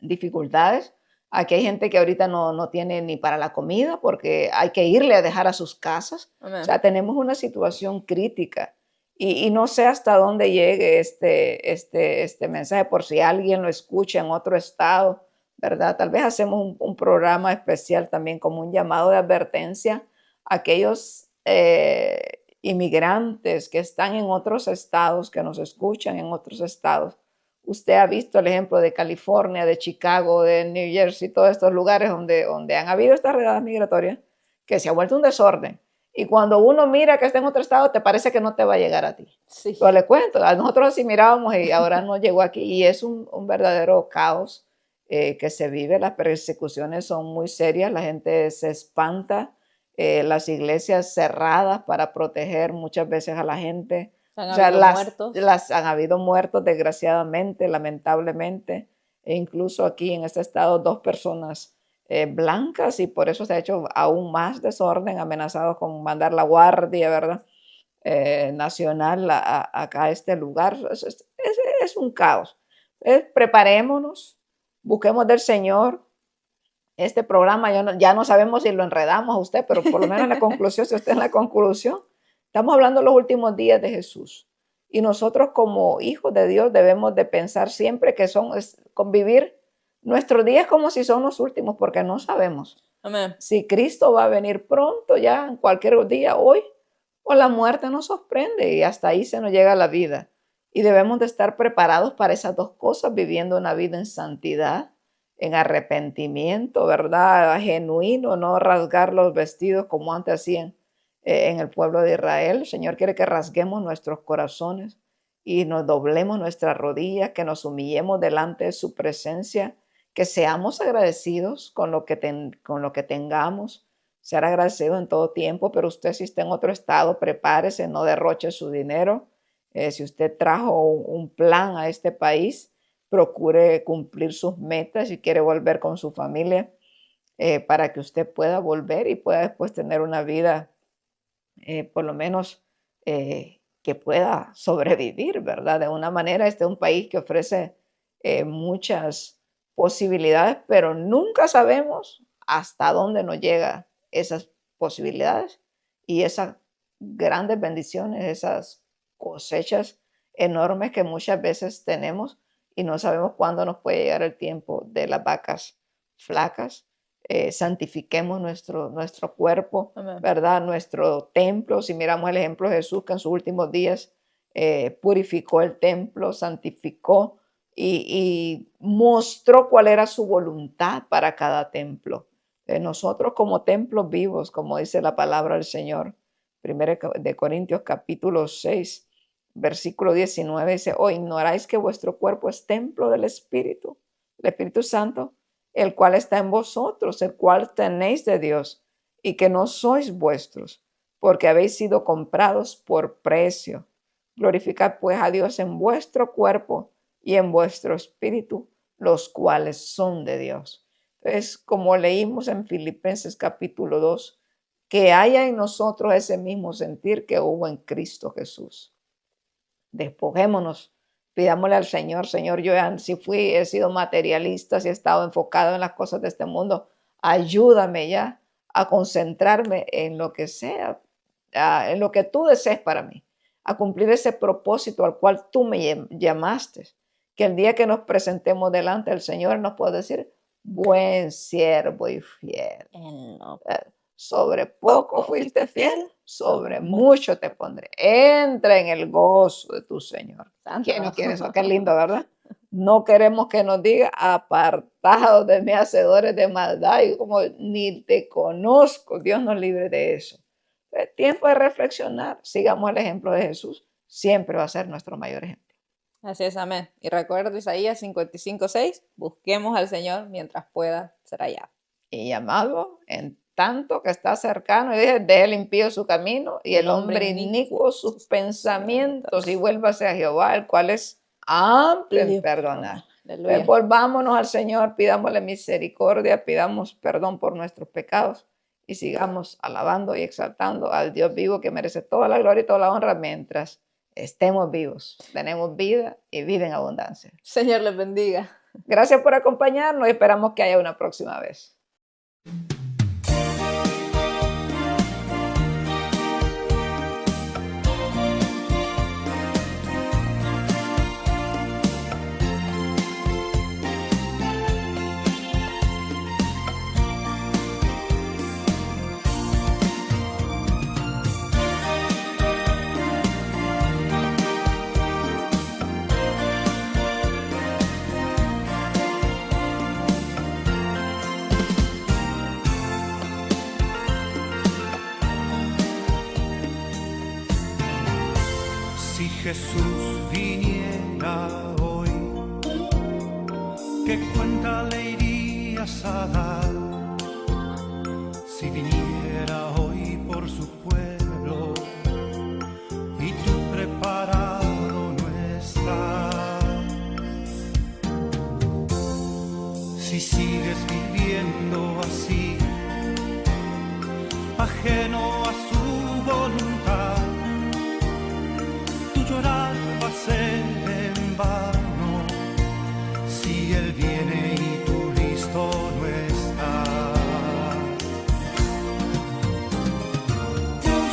dificultades. Aquí hay gente que ahorita no tiene ni para la comida porque hay que irle a dejar a sus casas. O Amén. sea, tenemos una situación crítica y no sé hasta dónde llegue este mensaje por si alguien lo escucha en otro estado, ¿verdad? Tal vez hacemos un programa especial también como un llamado de advertencia a aquellos inmigrantes que están en otros estados, que nos escuchan en otros estados. Usted ha visto el ejemplo de California, de Chicago, de New Jersey, todos estos lugares donde han habido estas redadas migratorias, que se ha vuelto un desorden. Y cuando uno mira que está en otro estado, te parece que no te va a llegar a ti. Sí. Pero le cuento, a nosotros así mirábamos y ahora no llegó aquí. Y es un verdadero caos que se vive. Las persecuciones son muy serias, la gente se espanta, las iglesias cerradas para proteger muchas veces a la gente. Han O sea, habido muertos. han habido muertos, desgraciadamente, lamentablemente, e incluso aquí en este estado 2 personas blancas, y por eso se ha hecho aún más desorden, amenazados con mandar la guardia, ¿verdad? Nacional acá a este lugar. Es un caos. Preparémonos, busquemos del Señor. Este programa ya no sabemos si lo enredamos a usted, pero por lo menos en la conclusión, si usted en la conclusión, estamos hablando de los últimos días de Jesús. Y nosotros como hijos de Dios debemos de pensar siempre que convivir nuestros días como si son los últimos, porque no sabemos Amén. si Cristo va a venir pronto, ya en cualquier día, hoy, o la muerte nos sorprende y hasta ahí se nos llega la vida. Y debemos de estar preparados para esas dos cosas, viviendo una vida en santidad, en arrepentimiento, ¿verdad? Genuino, no rasgar los vestidos como antes hacían en el pueblo de Israel. El Señor quiere que rasguemos nuestros corazones y nos doblemos nuestras rodillas, que nos humillemos delante de su presencia, que seamos agradecidos con lo que, con lo que tengamos, ser agradecido en todo tiempo, pero usted si está en otro estado, prepárese, no derroche su dinero. Si usted trajo un plan a este país, procure cumplir sus metas y quiere volver con su familia, para que usted pueda volver y pueda después tener una vida, por lo menos, que pueda sobrevivir, ¿verdad? De una manera, este es un país que ofrece muchas posibilidades, pero nunca sabemos hasta dónde nos llega esas posibilidades y esas grandes bendiciones, esas cosechas enormes que muchas veces tenemos y no sabemos cuándo nos puede llegar el tiempo de las vacas flacas. Santifiquemos nuestro cuerpo, Amén. ¿verdad? Nuestro templo. Si miramos el ejemplo de Jesús, que en sus últimos días purificó el templo, santificó y mostró cuál era su voluntad para cada templo. Nosotros como templos vivos, como dice la palabra del Señor, 1 de Corintios capítulo 6, versículo 19, dice: ¿o ignoráis que vuestro cuerpo es templo del Espíritu, el Espíritu Santo, el cual está en vosotros, el cual tenéis de Dios, y que no sois vuestros, porque habéis sido comprados por precio? Glorificad pues a Dios en vuestro cuerpo y en vuestro espíritu, los cuales son de Dios. Entonces, como leímos en Filipenses capítulo 2, que haya en nosotros ese mismo sentir que hubo en Cristo Jesús. Despojémonos, pidámosle al Señor: Señor, yo si he sido materialista, si he estado enfocado en las cosas de este mundo, ayúdame ya a concentrarme en lo que sea, en lo que tú desees para mí, a cumplir ese propósito al cual tú me llamaste, que el día que nos presentemos delante del Señor nos pueda decir: buen siervo y fiel. Sobre poco fuiste fiel, sobre mucho te pondré. Entra en el gozo de tu Señor. ¿Quién no quiere eso? Qué lindo, ¿verdad? No queremos que nos diga: apartados de mí, hacedores de maldad, y como ni te conozco. Dios nos libre de eso. Es tiempo de reflexionar. Sigamos el ejemplo de Jesús. Siempre va a ser nuestro mayor ejemplo. Así es, amén. Y recuerda Isaías 55:6, busquemos al Señor mientras pueda ser hallado. Y llamadlo en tanto que está cercano, y dice: deje el impío su camino y el hombre inicuo sus pensamientos, y vuélvase a Jehová, el cual es amplio en perdonar. Volvámonos al Señor, pidámosle misericordia, pidamos perdón por nuestros pecados y sigamos alabando y exaltando al Dios vivo, que merece toda la gloria y toda la honra mientras estemos vivos. Tenemos vida y vida en abundancia. Señor les bendiga. Gracias por acompañarnos y esperamos que haya una próxima vez. Si Jesús viniera hoy, ¿qué cuenta le irías a dar? Si viniera hoy por su pueblo y tú preparado no estás. Si sigues viviendo así, ajeno a su voluntad, llorar va a ser en vano si Él viene y tú listo no estás. Dios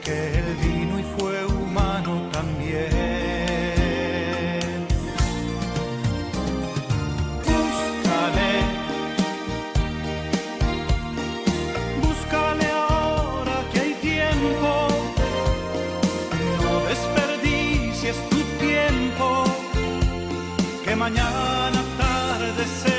que Él vino y fue humano también. Búscale, búscale ahora que hay tiempo. No desperdicies tu tiempo, que mañana tarde será.